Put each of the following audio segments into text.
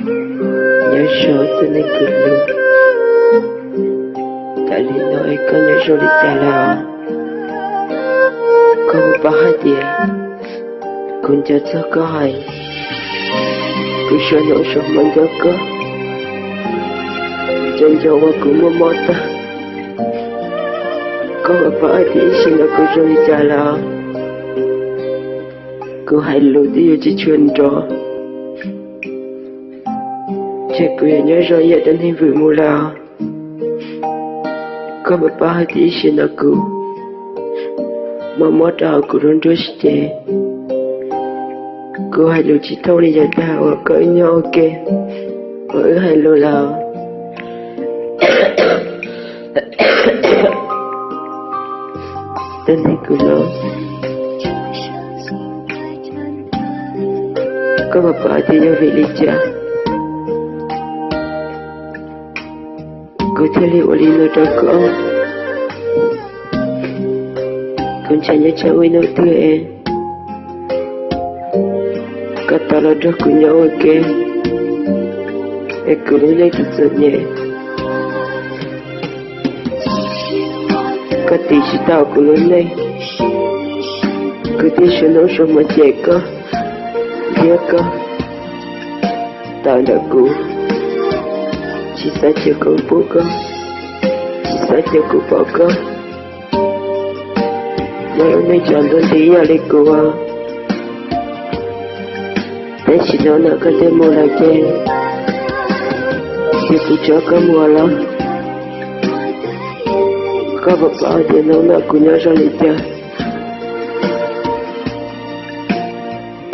nhớ số tôi nên cứ luôn tại vì nói có nhớ số đi trả là có một bà hai tiền cũng cho có hay cứ số nổ số mình cho có chân cho mà cũng mua mót ta có một bà hai tiền xin là cứ số đi trả là cứ hay lưu đi chỉ chuyên trò chắc cứ nhớ rồi giờ đến hình vừa mua là có một bà hai tiền xin là cứ mà mót đào cứ rôn rốt chế cứ hay lưu chỉ thâu đi giờ đào ở cỡ nhau kê ở hay lưu là đến đây cứ lo có một bà thì nhớ về lý cha cứ theo liệu lý nó cho con chẳng nhớ cháu ấy nói tươi em cả ta là rất của nhau ok em cứ nói lấy thật sự nhẹ cả tí chỉ tao cứ nói lấy cứ tí sẽ nói số mà trẻ có ghé có tao đã cũ chỉ xa chưa có bố có chỉ xa chưa có bỏ có ngày hôm nay chọn đơn tí nhà lấy cô à để chỉ nó là cái tên mua lại chơi thì cứ cho có mua lắm có một bao tiền nó là của nhau cho lấy chơi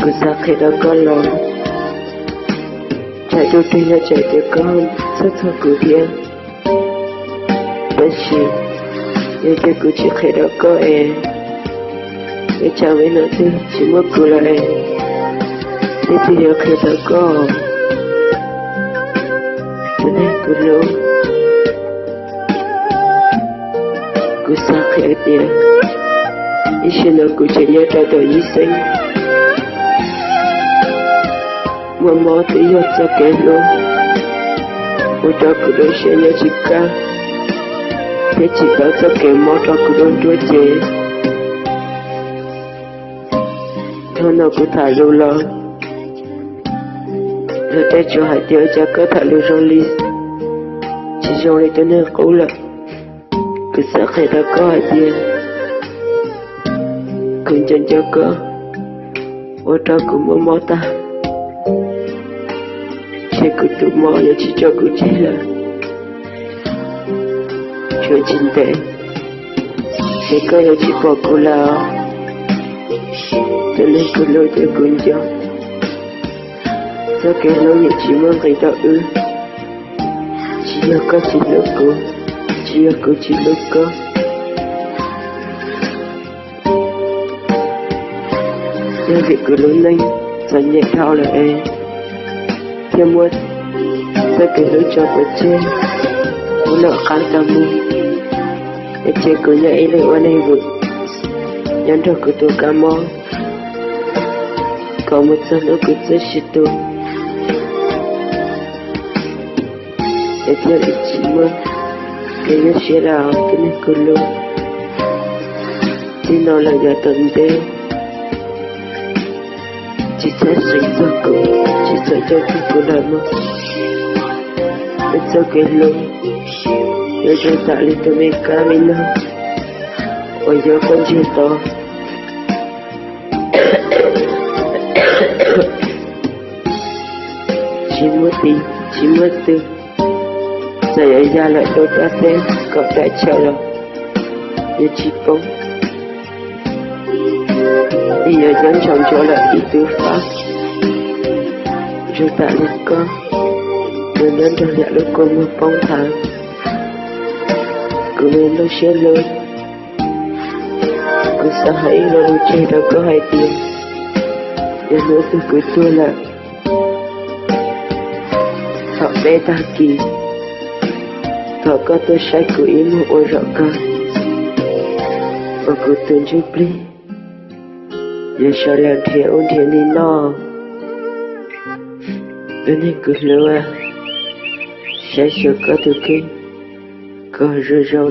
cứ ra khi đó có lo chạy cho tuy là chạy để con rất thật cứ thiên bất chỉ như thế cứ chỉ khi đó có em để chào với nó thì chỉ mất cười lại thế thì giờ khi đó có cho nên cứ luôn cứ xa khi tiền ý xin nó cứ chỉ nhớ cho tôi ý sinh mà mò thì giờ cho kẻ luôn ôi cho cứ đối sẽ nhớ chỉ ca thế chỉ có cho kẻ mò cho cứ đối chúa chế thôi nó cứ thả lưu lo rồi té cho hai tiêu cho có thả lưu trong ly chỉ trong ly cho nên cũ là cứ sợ khi ta có hai tiêu cứ chân cho có ôi cho cũng mò mò ta chỉ cứ tụ mò giờ chỉ cho cứ chỉ là chuyện chính tệ chỉ có giờ chỉ bỏ cô là cho nên cứ lôi theo cuốn cho sao kẻ lôi như chỉ mong người ta ư chỉ là có chỉ lúc cô chỉ là cô chỉ lúc có nên việc cứ lớn lên sẽ nhẹ thao là em theo muốn sao kẻ lôi cho ở trên muốn nợ khăn ta mua để chơi cứ nhảy lên qua đây vực nhắn được cứ tôi cảm ơn có một giờ nữa cứ rất là tốt để theo ý chí mơ cái nhất sẽ là cái này cứ luôn thì nó là nhà tuần đêm chỉ sẽ sinh ra cậu chỉ sẽ cho tôi cô làm mơ để cho cái luôn để cho tạ lên tôi mấy cá mình đâu ôi giờ con chưa to chỉ mất tư giờ ấy ra lại đôi ta tên cậu đại chờ rồi như chỉ bóng bây giờ dẫn chồng cho lại đi tư pháp rồi tạ lên con rồi nên cho lại đôi con một bóng tháng cứ lên đôi xe lớn cứ sợ hãy là đôi chơi đâu có hai tiền để nữa tôi cứ tua lại thọ bé ta kỳ thọ có tôi sai cứ ý một ôi rõ con và cứ tên chút đi giờ sao làm thế ôn thế đi nó Ini keluar saya suka tu ke kau rejau